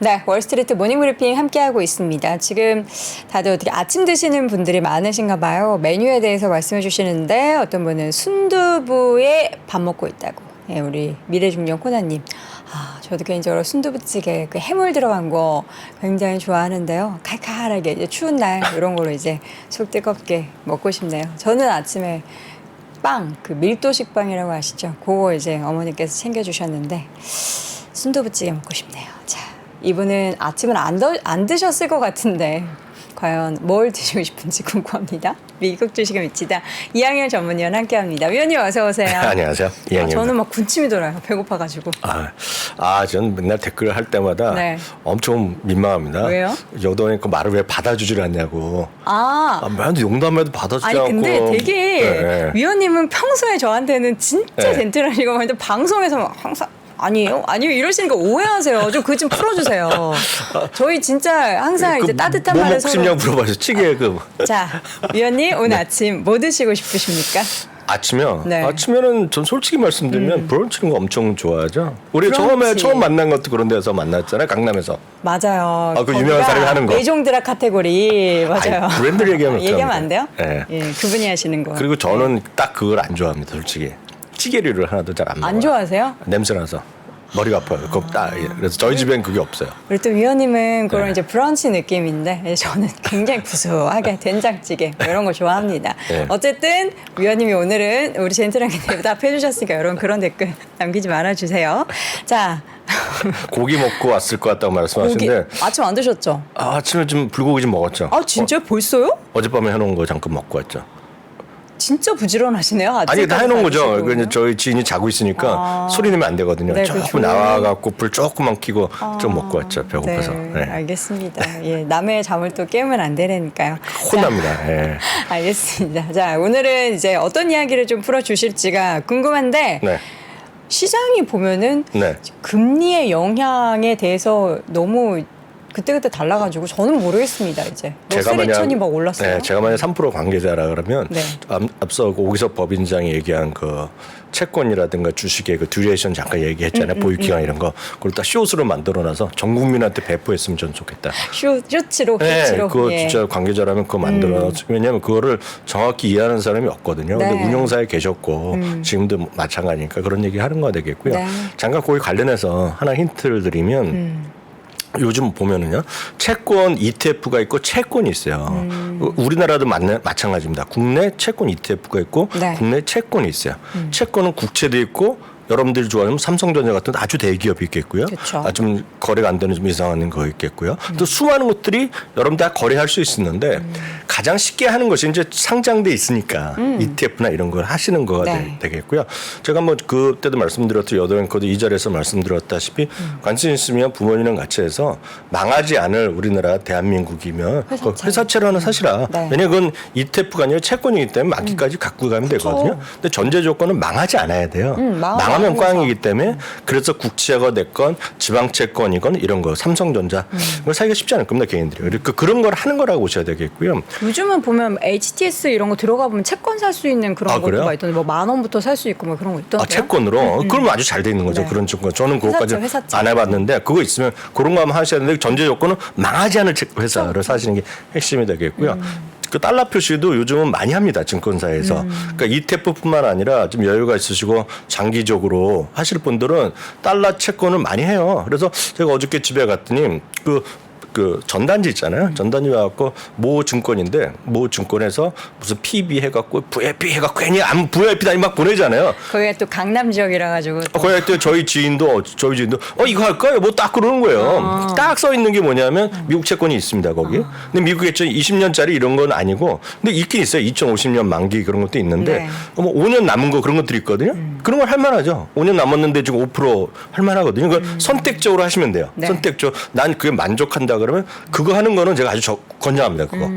네, 월스트리트 모닝 브리핑 함께하고 있습니다. 지금 다들 어떻게 아침 드시는 분들이 많으신가 봐요. 메뉴에 대해서 말씀해 주시는데 어떤 분은 순두부에 밥 먹고 있다고. 네, 우리 미래중년 코나님. 저도 개인적으로 순두부찌개 그 해물 들어간 거 굉장히 좋아하는데요. 칼칼하게 이제 추운 날 이런 거로 이제 속 뜨겁게 먹고 싶네요. 저는 아침에 빵, 그 밀도식 빵이라고 아시죠? 그거 이제 어머니께서 챙겨주셨는데 순두부찌개 먹고 싶네요. 자, 이분은 아침을 안 드셨을 것 같은데 과연 뭘 드시고 싶은지 궁금합니다. 미국 주식에 미치다 이항열 전문위원 함께합니다. 위원님 어서 오세요. 안녕하세요. 이항열입니다. 저는 막 군침이 돌아요. 배고파가지고. 저는 맨날 댓글 할 때마다 네. 엄청 민망합니다. 왜요? 여동이 그 말을 왜 받아주질 않냐고. 맨날 용담해도 받아주지 아니 않고. 근데 되게 네. 위원님은 평소에 저한테는 진짜 네. 젠틀하시고 근데 방송에서 막 항상 아니에요 이러시니까 오해하세요. 좀 그거 좀 풀어주세요. 저희 진짜 항상 이제 따뜻한 뭐 말을 먹고 싶냐고 물어봐서 찌개 자, 위원님 오늘 아침 뭐 드시고 싶으십니까? 아침이요? 네. 아침에는 전 솔직히 말씀드리면 브런치는 거 엄청 좋아하죠. 우리 브런치. 처음 만난 것도 그런 데서 만났잖아요. 강남에서. 맞아요. 그 유명한 사람이 하는 거. 예종드라 카테고리 맞아요. 아니, 브랜드 얘기하면 얘기하면 안 돼요? 네. 예, 그분이 하시는 거. 그리고 저는 딱 그걸 안 좋아합니다. 솔직히. 찌개류를 하나도 잘 안 먹어요. 안 좋아하세요? 냄새 나서 머리가 아파요. 그래서 저희 집엔 그게 없어요. 우리 또 위원님은 그런 네. 이제 브런치 느낌인데 저는 굉장히 구수하게 된장찌개 뭐 이런 거 좋아합니다. 네. 어쨌든 위원님이 오늘은 우리 젠틀하게 대답해 주셨으니까 여러분 그런 댓글 남기지 말아주세요. 자. 고기 먹고 왔을 것 같다고 말씀하시는데 아침 안 드셨죠? 아침에 좀 불고기 좀 먹었죠. 진짜요? 벌써요? 어젯밤에 해놓은 거 잠깐 먹고 왔죠. 진짜 부지런하시네요. 아니 다 해놓은 거죠. 아침까지 그 이제 저희 지인이 자고 있으니까 소리 내면 안 되거든요. 네, 조금 그렇죠. 나와갖고 불 조금만 켜고 좀 먹고 왔죠. 배고파서. 네, 네. 알겠습니다. 예, 남의 잠을 또 깨우면 안 되니까요. 혼납니다. 예. 알겠습니다. 자, 오늘은 이제 어떤 이야기를 좀 풀어주실지가 궁금한데 네. 시장이 보면은 네. 금리의 영향에 대해서 너무 그때그때 달라가지고 저는 모르겠습니다. 이제 쓰리천이 막 올랐어요. 네, 제가 만약 3% 관계자라 그러면 네. 앞서 그 오기석 법인장이 얘기한 그 채권이라든가 주식의 그 듀레이션 잠깐 얘기했잖아요. 보유 기간 이런 거. 그걸 딱 숏으로 만들어놔서 전 국민한테 배포했으면 전 좋겠다. 쇼츠로. 네, 그거 예. 진짜 관계자라면 그거 만들어. 왜냐하면 그거를 정확히 이해하는 사람이 없거든요. 네. 근데 운용사에 계셨고 지금도 마찬가지니까 그런 얘기 하는 거 되겠고요. 네. 잠깐 거기 관련해서 하나 힌트를 드리면 요즘 보면은요, 채권 ETF가 있고 채권이 있어요. 우리나라도 마찬가지입니다. 국내 채권 ETF가 있고 네. 국내 채권이 있어요. 채권은 국채도 있고 여러분들이 좋아하는 삼성전자 같은 아주 대기업이 있겠고요. 그쵸. 좀 거래가 안 되는 좀 이상한 거 있겠고요. 또 수많은 것들이 여러분 다 거래할 수 있는데 가장 쉽게 하는 것이 이제 상장돼 있으니까 ETF나 이런 걸 하시는 거가 네. 되겠고요. 제가 뭐 그때도 말씀드렸듯이 여덟앵커도 이 자리에서 말씀드렸다시피 관심 있으면 부모님이랑 같이 해서 망하지 않을 우리나라 대한민국이면 회사채로 하나 사시라. 네. 왜냐하면 그건 ETF가 아니라 채권이기 때문에 만기까지 갖고 가면 되거든요. 근데 전제 조건은 망하지 않아야 돼요. 망하면 꽝이기 때문에 그래서 국채가 됐건 지방채권이건 이런 거 삼성전자 이걸 사기가 쉽지 않을 겁니다. 개인들이. 그러니까 그런 걸 하는 거라고 보셔야 되겠고요. 요즘은 보면 HTS 이런 거 들어가 보면 채권 살 수 있는 그런 것도가 있던데 뭐 10,000원부터 살 수 있고 뭐 그런 거 있던데요. 채권으로? 그러면 아주 잘 돼 있는 거죠. 네. 그런 채권. 저는 그것까지 회사채. 안 해봤는데 그거 있으면 그런 거 한번 하셔야 되는데 전제 조건은 망하지 않을 회사를 사시는 게 핵심이 되겠고요. 그 달러 표시도 요즘은 많이 합니다. 증권사에서. 그러니까 ETF뿐만 아니라 좀 여유가 있으시고 장기적으로 하실 분들은 달러 채권을 많이 해요. 그래서 제가 어저께 집에 갔더니 그 전단지 있잖아요. 전단지 와갖고 모 증권인데 모 증권에서 무슨 PB 해갖고 VIP 해갖고 괜히 VIP도 아니 막 보내잖아요. 거기가 또 강남 지역이라 가지고. 거기 때 저희 지인도 이거 할까요? 뭐 딱 그러는 거예요. 딱 써 있는 게 뭐냐면 미국 채권이 있습니다 거기. 근데 미국에 20년짜리 이런 건 아니고 근데 있긴 있어요. 2050년 만기 그런 것도 있는데 네. 뭐 5년 남은 거 그런 것들이 있거든요. 그런 걸 할만하죠. 5년 남았는데 지금 5% 할만하거든요. 그걸 선택적으로 하시면 돼요. 네. 선택적으로 난 그게 만족한다. 그러면 그거 하는 거는 제가 아주 권장합니다. 그거.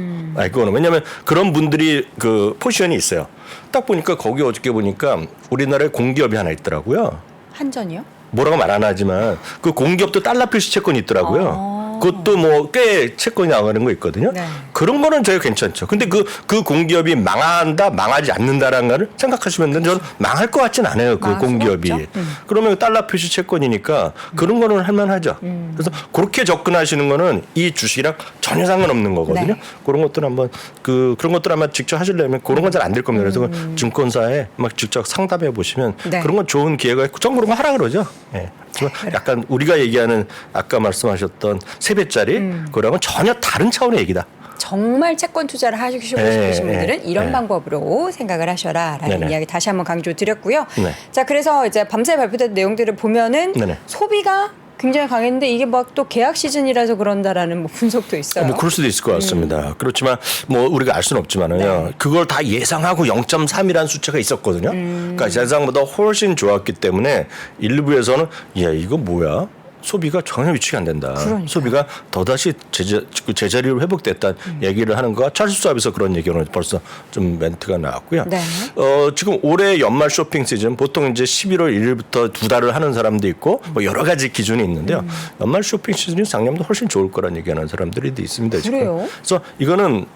그거는 왜냐하면 그런 분들이 그 포지션이 있어요. 딱 보니까 거기 어저께 보니까 우리나라에 공기업이 하나 있더라고요. 한전이요? 뭐라고 말 안 하지만 그 공기업도 달러 표시 채권이 있더라고요. 그것도 뭐 꽤 채권이 나가는 거 있거든요. 네. 그런 거는 저희 괜찮죠. 근데 그 공기업이 망한다, 망하지 않는다라는 거를 생각하시면 되는데 저는 망할 것 같진 않아요. 그 망할 수가 공기업이. 없죠. 그러면 달러 표시 채권이니까 그런 거는 할만하죠. 그래서 그렇게 접근하시는 거는 이 주식이랑 전혀 상관없는 거거든요. 네. 그런 것들 한번 그런 것들 아마 직접 하시려면 그런 건 잘 안 될 겁니다. 그래서 그 증권사에 막 직접 상담해 보시면 네. 그런 건 좋은 기회가 있고 전 그런 거 하라 그러죠. 예. 하지만 약간 우리가 얘기하는 아까 말씀하셨던 3배짜리 그랑은 전혀 다른 차원의 얘기다. 정말 채권 투자를 하시고 네, 싶으신 분들은 네, 이런 네. 방법으로 생각을 하셔라라는 네네. 이야기 다시 한번 강조드렸고요. 네. 자, 그래서 이제 밤새 발표된 내용들을 보면은 네네. 소비가 굉장히 강했는데 이게 막 또 계약 시즌이라서 그런다라는 뭐 분석도 있어요. 뭐 그럴 수도 있을 것 같습니다. 그렇지만 뭐 우리가 알 수는 없지만은요. 네. 그걸 다 예상하고 0.3이라는 숫자가 있었거든요. 그러니까 예상보다 훨씬 좋았기 때문에 일부에서는 야 이거 뭐야? 소비가 전혀 위치가 안 된다. 그러니까요. 소비가 더다시 제자리로 회복됐다는 얘기를 하는 거와 찰스 수업에서 그런 얘기는 벌써 좀 멘트가 나왔고요. 네. 지금 올해 연말 쇼핑 시즌 보통 이제 11월 1일부터 2달을 하는 사람도 있고 뭐 여러 가지 기준이 있는데요. 연말 쇼핑 시즌이 작년보다 훨씬 좋을 거라는 얘기하는 사람들이 있습니다. 지금. 그래요? 그래서 이거는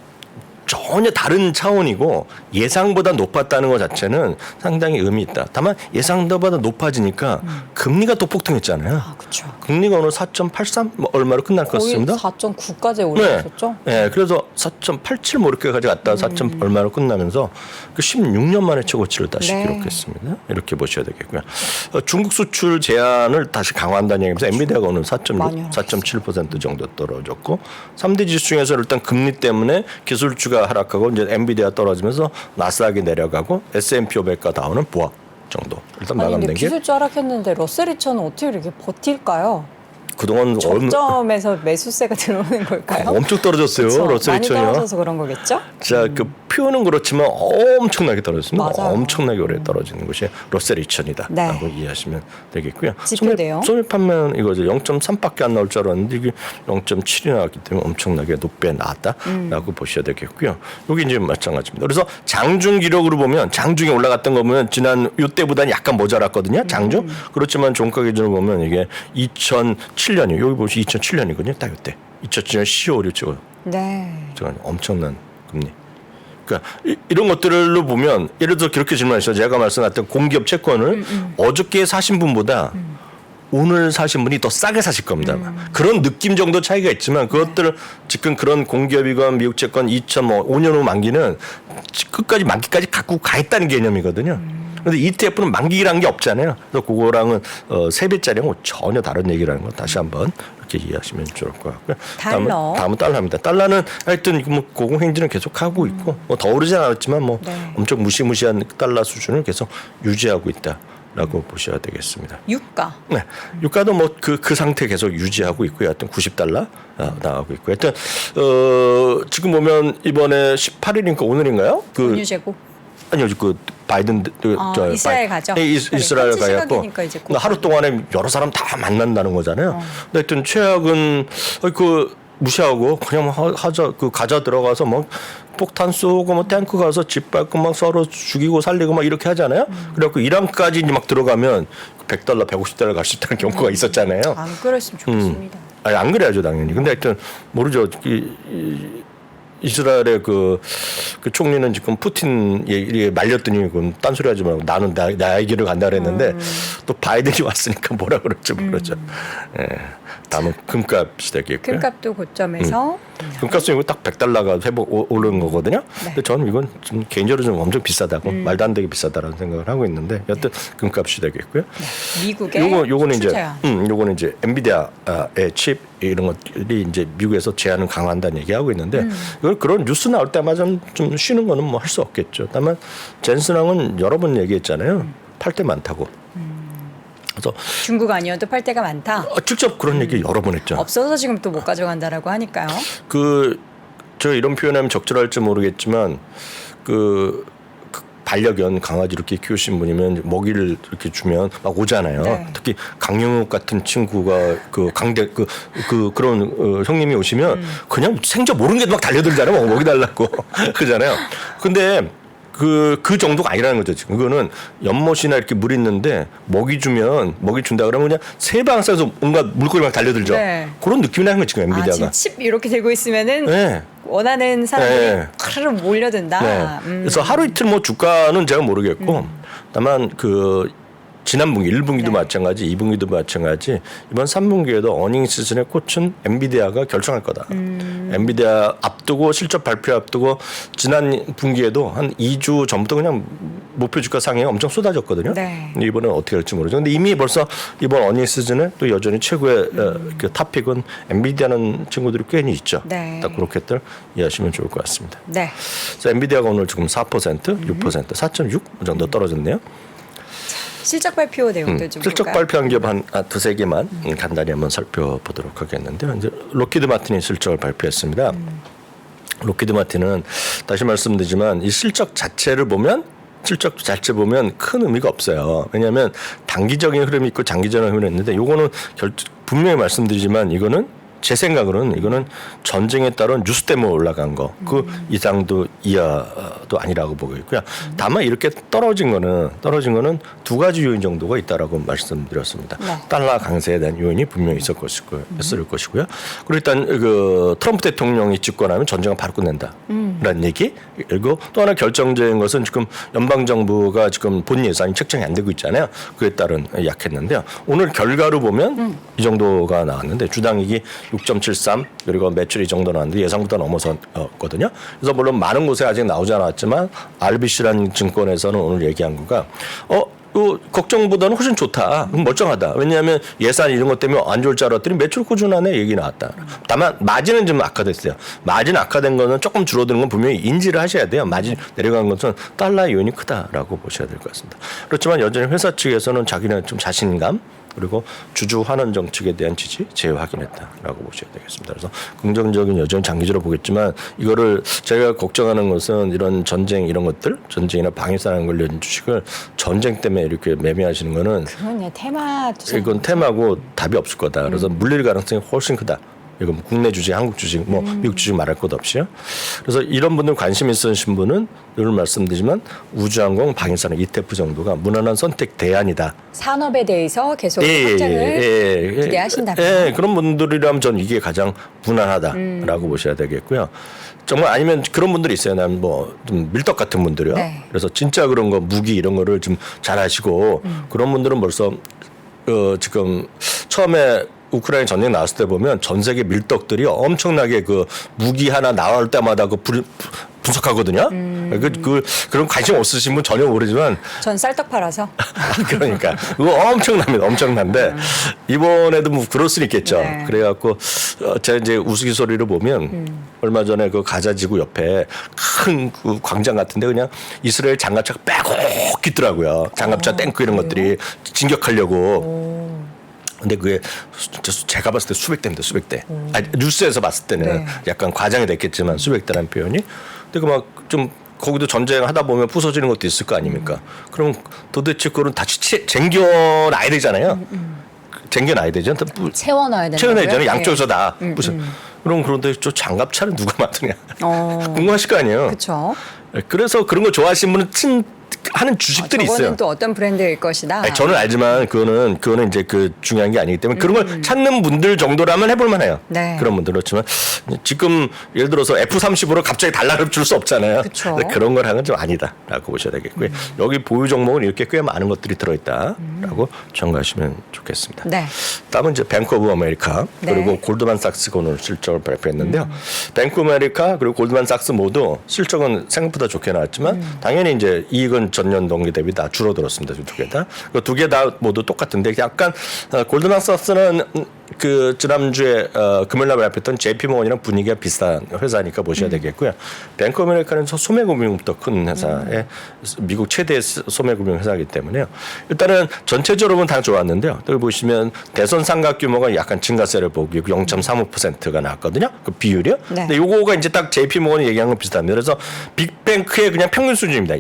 전혀 다른 차원이고 예상보다 높았다는 것 자체는 상당히 의미 있다. 다만 예상보다 높아지니까 금리가 또 폭등했잖아요. 아, 그렇죠. 금리가 오늘 4.83 뭐 얼마로 끝날 것 거의 같습니다. 4.9까지 올라갔었죠. 네, 그래서 4.87 뭐 이렇게까지 갔다 4. 얼마로 끝나면서 그 16년 만에 최고치를 다시 네. 기록했습니다. 이렇게 보셔야 되겠고요. 중국 수출 제한을 다시 강화한다는 얘기면서 엔비디아가 오늘 많이 4.7% 정도 떨어졌고 3대 지수 중에서 일단 금리 때문에 기술주가 하락하고 이제 엔비디아 떨어지면서 나스닥이 내려가고 S&P 500과 다우는 보합 정도 일단 아니 근데 마감된 게 기술주 하락했는데 러셀 2000은 어떻게 이렇게 버틸까요? 그동안 저점에서 매수세가 들어오는 걸까요? 엄청 떨어졌어요. 그쵸? 러셀 많이 2000이요. 떨어져서 그런 거겠죠? 자, 그 표현은 그렇지만 엄청나게 떨어졌습니다. 맞아요. 엄청나게 오래 떨어지는 것이 러셀 2000이다라고 네. 이해하시면 되겠고요. 지표대요. 소매 판매는 이거죠. 0.3밖에 안 나올 줄 알았는데 이게 0.7이 나왔기 때문에 엄청나게 높게 나왔다라고 보셔야 되겠고요. 여기 이제 마찬가지입니다. 그래서 장중 기록으로 보면 장중에 올라갔던 거 보면 지난 이때보다는 약간 모자랐거든요. 장중. 그렇지만 종가 기준으로 보면 이게 2007년이요. 여기 보시 2007년이거든요. 딱 이때. 2007년 10월 6일 네. 엄청난 금리. 그러니까 이런 것들로 보면 예를 들어 그렇게 질문하시죠. 제가 말씀드렸던 공기업 채권을 어저께 사신 분보다 오늘 사신 분이 더 싸게 사실 겁니다. 그런 느낌 정도 차이가 있지만 그것들을 지금 그런 공기업이건 미국 채권 2005년 후 만기는 끝까지 만기까지 갖고 가 있다는 개념이거든요. 그런데 ETF는 만기라는 게 없잖아요. 그래서 그거랑은 3배짜리하고 전혀 다른 얘기라는 거 다시 한번 이렇게 이해하시면 좋을 것 같고요. 달러. 다음은 달러입니다. 달러는 하여튼 뭐 고공행진을 계속 하고 있고 뭐 더 오르진 않았지만 뭐 네. 엄청 무시무시한 달러 수준을 계속 유지하고 있다라고 보셔야 되겠습니다. 유가. 네, 유가도 뭐 그 상태 계속 유지하고 있고요. 하여튼 90달러 나가고 있고요. 하여튼 지금 보면 이번에 18일인가 오늘인가요? 원유 재고. 아니요, 그 바이든 이스라엘 가죠. 네, 이스라엘 현지 가고 시각이니까 이제 곧 하루 동안에 여러 사람 다 만난다는 거잖아요. 근데 하여튼 최악은 그 무시하고 그냥 가자 들어가서 뭐 폭탄 쏘고 뭐 탱크 가서 집 밟고 막 서로 죽이고 살리고 막 이렇게 하잖아요. 그래갖고 이란까지 막 들어가면 $100, $150 갈 수 있다는 경고가 있었잖아요. 안 그랬으면 좋겠습니다. 아니, 안 그래야죠 당연히. 근데 하여튼 모르죠. 이스라엘의 그 총리는 지금 푸틴 얘기에 말렸더니 그건 딴소리 하지 말고 나는 나의 길을 간다 그랬는데 또 바이든이 왔으니까 뭐라 그럴지 모르죠. 예. 다음은 금값이 되겠고요. 금값도 고점에서 금값은 이거 딱 $100가 회복 오르는 거거든요. 근데 저는 이건 좀 개인적으로 좀 엄청 비싸다고 말도 안 되게 비싸다라는 생각을 하고 있는데 여튼 금값이 되겠고요. 미국의 요거는 이제 제한. 요거는 이제 엔비디아의 칩 이런 것들이 이제 미국에서 제한을 강화한다는 얘기하고 있는데 이걸 그런 뉴스 나올 때마다 좀 쉬는 거는 뭐 할 수 없겠죠. 다만 젠슨왕은 여러 번 얘기했잖아요. 팔 때 많다고. 그래서 중국 아니어도 팔 때가 많다. 직접 그런 얘기 여러 번 했죠. 없어서 지금 또 못 가져간다라고 하니까요. 저 이런 표현하면 적절할지 모르겠지만 그 반려견 강아지 이렇게 키우신 분이면 먹이를 이렇게 주면 막 오잖아요. 네. 특히 강영욱 같은 친구가 그런 형님이 오시면 그냥 생전 모르는 게 막 달려들잖아요. 먹이 달라고 그러잖아요. 근데 그 정도가 아니라는 거죠. 지금 그거는 연못이나 이렇게 물 있는데 먹이 준다 그러면 그냥 새 방에서 뭔가 물고기 막 달려들죠. 네. 그런 느낌이 나는 거죠. 지금 엔비디아가. 지금 칩 이렇게 들고 있으면은 네. 원하는 사람들이 네. 크르르 몰려든다. 네. 그래서 하루 이틀 뭐 주가는 제가 모르겠고 다만 그 지난 분기 1분기도 네. 마찬가지 2분기도 마찬가지 이번 3분기에도 어닝 시즌의 꽃은 엔비디아가 결정할 거다. 엔비디아 앞두고 실적 발표 앞두고 지난 분기에도 한 2주 전부터 그냥 목표 주가 상향이 엄청 쏟아졌거든요. 네. 근데 이번엔 어떻게 할지 모르죠. 근데 이미 벌써 이번 어닝 시즌에 또 여전히 최고의 그 탑픽은 엔비디아는 친구들이 꽤 있죠. 네. 딱 그렇게들 이해하시면 좋을 것 같습니다. 네. 그래서 엔비디아가 오늘 지금 4%, 6%, 4.6 정도 떨어졌네요. 실적 발표 내용도 좀 실적 볼까요? 발표한 기업 한 두세 개만 간단히 한번 살펴보도록 하겠는데요. 이제 로키드 마틴이 실적을 발표했습니다. 로키드 마틴은 다시 말씀드리지만 이 실적 자체를 보면 큰 의미가 없어요. 왜냐하면 단기적인 흐름이 있고 장기적인 흐름이 있는데 요거는 분명히 말씀드리지만 이거는 제 생각으로는 이거는 전쟁에 따른 뉴스 때문에 올라간 거 그 이상도 이하도 아니라고 보고 있고요. 다만 이렇게 떨어진 거는 두 가지 요인 정도가 있다라고 말씀드렸습니다. 네. 달러 강세에 대한 요인이 분명히 있을 것이고요. 그리고 일단 그 트럼프 대통령이 집권하면 전쟁을 바로 끝낸다라는 얘기. 그리고 또 하나 결정적인 것은 지금 연방 정부가 지금 본 예산이 책정이 안 되고 있잖아요. 그에 따른 약했는데요. 오늘 결과로 보면 이 정도가 나왔는데 주당이익이 6.73 그리고 매출이 이 정도 나왔는데 예상보다 넘어섰거든요. 그래서 물론 많은 곳에 아직 나오지 않았지만 RBC라는 증권에서는 오늘 얘기한 거가 걱정보다는 훨씬 좋다. 멀쩡하다. 왜냐하면 예산 이런 것 때문에 안 좋을 줄 알았더니 매출 꾸준하네 얘기 나왔다. 다만 마진은 좀 악화됐어요. 마진 악화된 거는 조금 줄어드는 건 분명히 인지를 하셔야 돼요. 마진 내려간 것은 달러 요인이 크다라고 보셔야 될 것 같습니다. 그렇지만 여전히 회사 측에서는 자기네 좀 자신감 그리고 주주 환원 정책에 대한 지지 재확인했다라고 보셔야 되겠습니다. 그래서 긍정적인 여전히 장기적으로 보겠지만 이거를 제가 걱정하는 것은 이런 전쟁 이런 것들 전쟁이나 방위산업 관련 주식을 전쟁 때문에 이렇게 매매하시는 거는 그건 테마 이건 테마고 답이 없을 거다. 그래서 물릴 가능성이 훨씬 크다. 이거 뭐 국내 주식, 한국 주식, 뭐 미국 주식 말할 것 없이요. 그래서 이런 분들 관심 있으신 분은 늘 말씀드리지만 우주항공, 방위산업 ETF 정도가 무난한 선택 대안이다. 산업에 대해서 계속 확장을 기대하신다면. 예, 그런 분들이라면 전 이게 가장 무난하다라고 보셔야 되겠고요. 정말 아니면 그런 분들이 있어요. 난 뭐 좀 밀떡 같은 분들이요. 네. 그래서 진짜 그런 거 무기 이런 거를 좀 잘하시고 그런 분들은 벌써 지금 처음에 우크라이나 전쟁 나왔을 때 보면 전 세계 밀떡들이 엄청나게 그 무기 하나 나올 때마다 그 분석하거든요. 그런 관심 없으신 분 전혀 모르지만 전 쌀떡 팔아서. 그러니까 그거 엄청납니다. 엄청난데 이번에도 뭐 그럴 수는 있겠죠. 네. 그래갖고 제가 이제 우스갯소리를 보면 얼마 전에 그 가자 지구 옆에 큰 그 광장 같은데 그냥 이스라엘 장갑차가 빼곡 있더라고요. 장갑차 탱크 이런 것들이 진격하려고. 근데 그게 진짜 제가 봤을 때 수백 대입니다. 수백 대. 뉴스에서 봤을 때는 네. 약간 과장이 됐겠지만 수백 대라는 표현이. 근데 그 막 좀 거기도 전쟁하다 보면 부서지는 것도 있을 거 아닙니까? 그럼 도대체 그거는 다시 쟁겨놔야 되잖아요. 쟁겨놔야 되죠. 채워넣어야 된다. 채워놔야 되잖아요. 양쪽에서 다. 그럼 그런데 저 장갑차를 누가 만드냐. 궁금하실 거 아니에요. 그렇죠. 그래서 그런 거 좋아하시는 분은 하는 주식들이 저거는 있어요. 또 어떤 브랜드일 것이다. 아니, 저는 알지만 그거는 이제 그 중요한 게 아니기 때문에 그런 걸 찾는 분들 정도라면 해볼 만해요. 네. 그런 분들 그렇지만 지금 예를 들어서 F-35로 갑자기 달러를 줄 수 없잖아요. 그쵸. 그런 걸 하는 건 좀 아니다라고 보셔야 되겠고요. 여기 보유 종목은 이렇게 꽤 많은 것들이 들어있다라고 참고하시면 좋겠습니다. 네. 다음은 이제 뱅크 오브 아메리카 네. 그리고 골드만삭스가 오늘 실적을 발표했는데요. 뱅크 오브 아메리카 그리고 골드만삭스 모두 실적은 생각보다 좋게 나왔지만 당연히 이제 이익은 전년 동기 대비 다 줄어들었습니다. 두 개 다. 두 개 다 모두 똑같은데 약간 골드만삭스는 그 지난주에 금요일날 발표했던 JP모건이랑 분위기가 비슷한 회사니까 보셔야 되겠고요. 뱅크 오브 아메리카는 소매금융부터 큰 회사에 미국 최대 소매금융 회사이기 때문에요. 일단은 전체적으로 보면 다 좋았는데요. 여기 보시면 대선 상각 규모가 약간 증가세를 보고 0.35%가 나왔거든요. 그 비율이요. 네. 근데 요거가 이제 딱 JP모건이 얘기한 건 비슷합니다. 그래서 빅뱅크의 그냥 평균 수준입니다.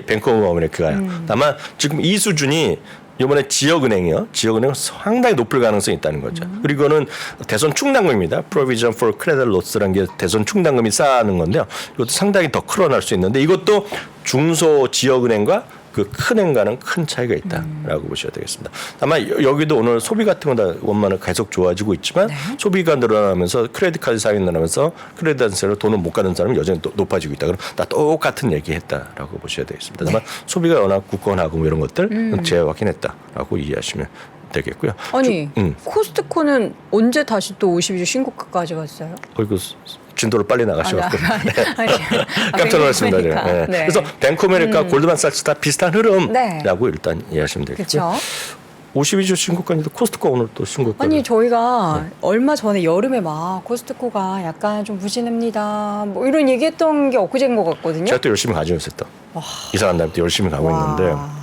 뱅크 오브 아메리카가요. 다만 지금 이 수준이 이번에 지역은행이요. 지역은행은 상당히 높을 가능성이 있다는 거죠. 그리고 이거는 대선 충당금입니다. Provision for Credit Loss라는 게 대선 충당금이 쌓는 건데요. 이것도 상당히 더 크로날 수 있는데 이것도 중소 지역은행과 그 큰 행과는 큰 차이가 있다라고 보셔야 되겠습니다. 다만 여기도 오늘 소비 같은 건 다 원만은 계속 좋아지고 있지만 소비가 늘어나면서 크레딧 카드 사용이 늘어나면서 크레딧 단세로 돈을 못 갚는 사람은 여전히 높아지고 있다. 그럼 다 똑같은 얘기했다라고 보셔야 되겠습니다. 다만 소비가 워낙 굳건하고 뭐 이런 것들 재확인 했다라고 이해하시면 되겠고요. 아니 코스트코는 언제 다시 또 52주 신고가까지 갔어요? 그 진도를 빨리 나가셔갖고 깜짝 놀랐습니다. 뱅크 아메리카. 네. 그래서 뱅크 아메리카, 골드만삭스 다 비슷한 흐름이라고 일단 이해하시면 되겠고요. 그렇죠. 52주 신고가인데 코스트코 오늘 또 신고가. 아니 저희가 얼마 전에 여름에 막 코스트코가 약간 좀 부진합니다. 뭐 이런 얘기했던 게 엊그제인 것 같거든요. 제가 또 열심히 가지고 있었다. 이상한 날부터 열심히 가고 와. 있는데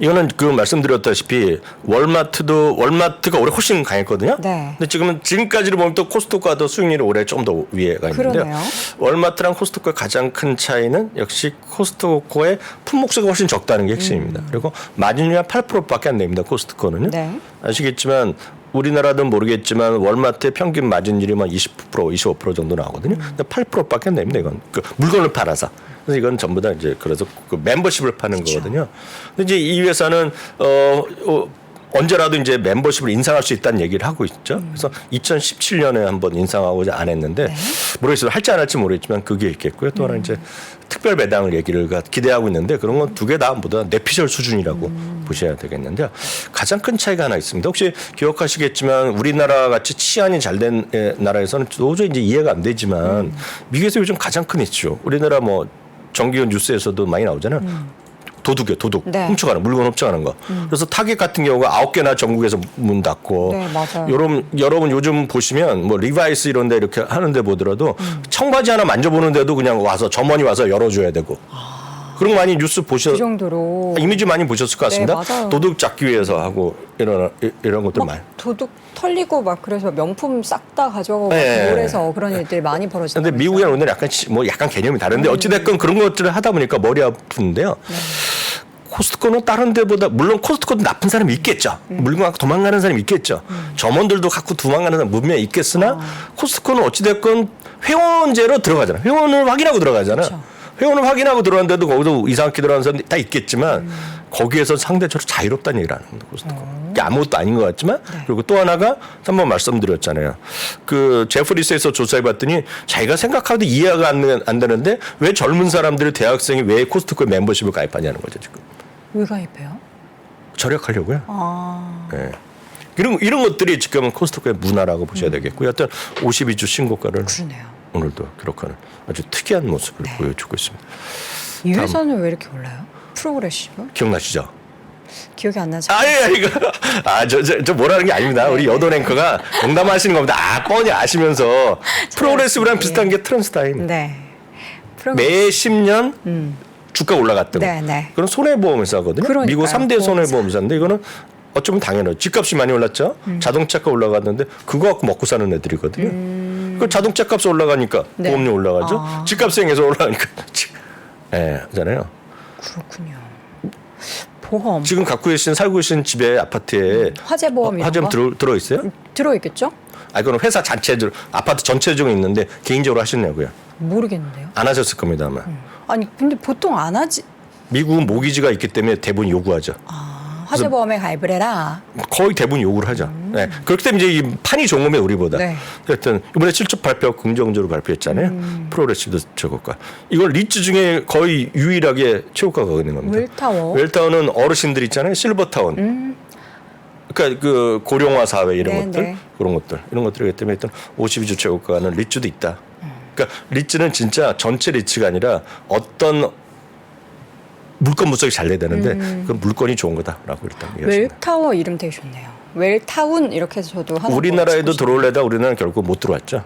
이거는 그 말씀드렸다시피 월마트가 올해 훨씬 강했거든요. 네. 근데 지금까지를 보면 또 코스트코가 더 수익률이 올해 좀 더 위에가 있는데요. 그러네요. 월마트랑 코스트코의 가장 큰 차이는 역시 코스트코의 품목수가 훨씬 적다는 게 핵심입니다. 그리고 마진율이 한 8%밖에 안 됩니다. 코스트코는요. 네. 아시겠지만 우리나라든 모르겠지만 월마트의 평균 마진율이 막 20%, 25% 정도 나오거든요. 근데 8%밖에 안 됩니다. 이건 그 물건을 팔아서. 그래서 이건 전부 다 이제 그래서 그 멤버십을 파는 그쵸. 거거든요. 근데 이제 이 회사는 언제라도 이제 멤버십을 인상할 수 있다는 얘기를 하고 있죠. 그래서 2017년에 한번 인상하고자 안 했는데 모르겠어요. 할지 안 할지 모르겠지만 그게 있겠고요. 또 하나 이제 특별 배당을 얘기를 기대하고 있는데 그런 건 두 개 다 모두 뇌피셜 수준이라고 보셔야 되겠는데요. 가장 큰 차이가 하나 있습니다. 혹시 기억하시겠지만 우리나라 같이 치안이 잘 된 나라에서는 도저히 이제 이해가 안 되지만 미국에서 요즘 가장 큰 이슈. 우리나라 뭐 정기적 뉴스에서도 많이 나오잖아요. 도둑이요, 도둑. 네. 훔쳐가는, 물건 훔쳐가는 거. 그래서 타겟 같은 경우가 9개나 전국에서 문 닫고. 네, 맞아요. 여러분 요즘 보시면 뭐 리바이스 이런 데 이렇게 하는데 보더라도 청바지 하나 만져보는데도 그냥 와서 점원이 와서 열어줘야 되고. 그런 거 많이 뉴스 그 정도로 이미지 많이 보셨을 것 같습니다. 네, 맞아요. 도둑 잡기 위해서 하고 이런 것들 많이. 도둑 털리고 막 그래서 명품 싹 다 가져가고 네. 몰에서 그런 일들이 많이 벌어지는 근데 미국이랑 우리나라 약간 개념이 다른데 어찌됐건 그런 것들을 하다 보니까 머리 아픈데요. 코스트코는 다른 데보다 물론 코스트코도 나쁜 사람이 있겠죠. 물건 갖고 도망가는 사람이 있겠죠. 점원들도 갖고 도망가는 사람 분명히 있겠으나 코스트코는 어찌됐건 회원제로 들어가잖아요. 회원을 확인하고 들어가잖아요. 그렇죠. 회원을 확인하고 들어왔는데도 거기서 이상하게 들어가는 사람이 다 있겠지만 거기에서 상대적으로 자유롭다는 얘기를 하는 겁니다. 코스트코. 이게 아무것도 아닌 것 같지만 그리고 또 하나가 한번 말씀드렸잖아요. 그 제프리스에서 조사해봤더니 자기가 생각하고도 이해가 안 되는데 왜 젊은 사람들이 대학생이 왜 코스트코에 멤버십을 가입하냐는 거죠 지금. 왜 가입해요? 절약하려고요. 아, 네. 이런 것들이 지금 코스트코의 문화라고 보셔야 되겠고요. 어떤 52주 신고가를 그러네요. 오늘도 기록하는 아주 특이한 모습을 보여주고 있습니다. 이 회사는 왜 이렇게 올라요? 프로그레시브? 기억나시죠? 기억이 안 나죠? 저 뭐라는 게 아닙니다. 우리 여돈 앵커가 농담하시는 겁니다. 뻔히 아시면서 프로그레시브랑 비슷한 게 트랜스타임. 네. 매 10년 주가 올라갔던 거. 네. 그런 손해보험회사거든요. 그러니까요. 미국 3대 손해보험사인데 이거는 어쩌면 당연해요. 집값이 많이 올랐죠. 자동차가 올라갔는데 그거 갖고 먹고 사는 애들이거든요. 그 자동차 값이 올라가니까 네. 보험료 올라가죠. 집값 생해서 올라가니까 하잖아요. 그렇군요. 보험. 지금 살고 계신 집에 아파트에 화재보험 이런 거? 화재보험 들어 있어요? 들어있겠죠? 그건 회사 자체들 아파트 전체적으로 있는데 개인적으로 하시냐고요? 모르겠는데요. 안 하셨을 겁니다 아마. 아니 근데 보통 안 하지. 미국은 모기지가 있기 때문에 대부분 요구하죠. 화재보험에 가입을 해라. 거의 대부분 요구를 하죠. 네. 그렇기 때문에 이제 이 판이 좋은 겁니다 우리보다. 네. 하여튼 이번에 실적 발표 긍정적으로 발표했잖아요. 프로그레시브 최고가. 이걸 리츠 중에 거의 유일하게 최고가가 있는 겁니다. 웰타워. 웰타워는 어르신들 있잖아요. 실버타운. 그러니까 그 고령화 사회 이런 네, 것들 네. 그런 것들 이런 것들이기 때문에 일단 52주 최고가는 리츠도 있다. 그러니까 리츠는 진짜 전체 리츠가 아니라 어떤 물건 분석이 잘 돼야 되는데 그 물건이 좋은 거다라고 일단 얘기하십니다. 웰타워 이름 되게 좋네요. 웰타운 이렇게 해서 저도 하나 우리나라에도 더 찍고 들어올래다 우리나라는 결국 못 들어왔죠.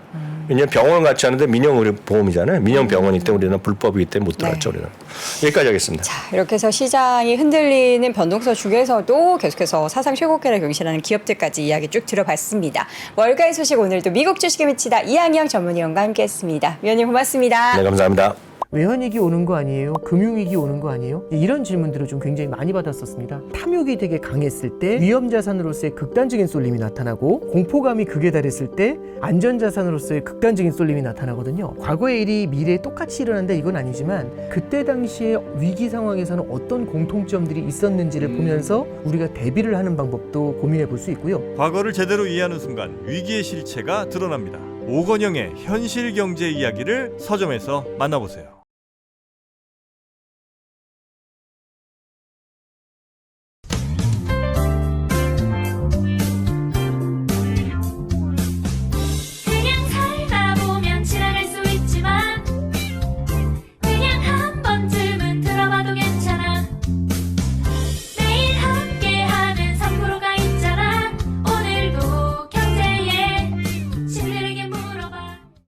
왜냐하면 병원 같이 하는데 민영보험이잖아요. 민영병원이기 때문에 우리는 불법이기 때문에 못 들어왔죠. 우리는. 여기까지 하겠습니다. 자, 이렇게 해서 시장이 흔들리는 변동성 중에서도 계속해서 사상 최고가를 경신하는 기업들까지 이야기 쭉 들어봤습니다. 월가의 소식 오늘도 미국 주식에 미치다 이항영 전문위원과 함께했습니다. 위원님 고맙습니다. 네, 감사합니다. 외환위기 오는 거 아니에요? 금융위기 오는 거 아니에요? 이런 질문들을 좀 굉장히 많이 받았었습니다. 탐욕이 되게 강했을 때 위험자산으로서의 극단적인 쏠림이 나타나고, 공포감이 극에 달했을 때 안전자산으로서의 극단적인 쏠림이 나타나거든요. 과거의 일이 미래에 똑같이 일어난다 이건 아니지만, 그때 당시에 위기 상황에서는 어떤 공통점들이 있었는지를 보면서 우리가 대비를 하는 방법도 고민해 볼 수 있고요. 과거를 제대로 이해하는 순간 위기의 실체가 드러납니다. 오건영의 현실 경제 이야기를 서점에서 만나보세요.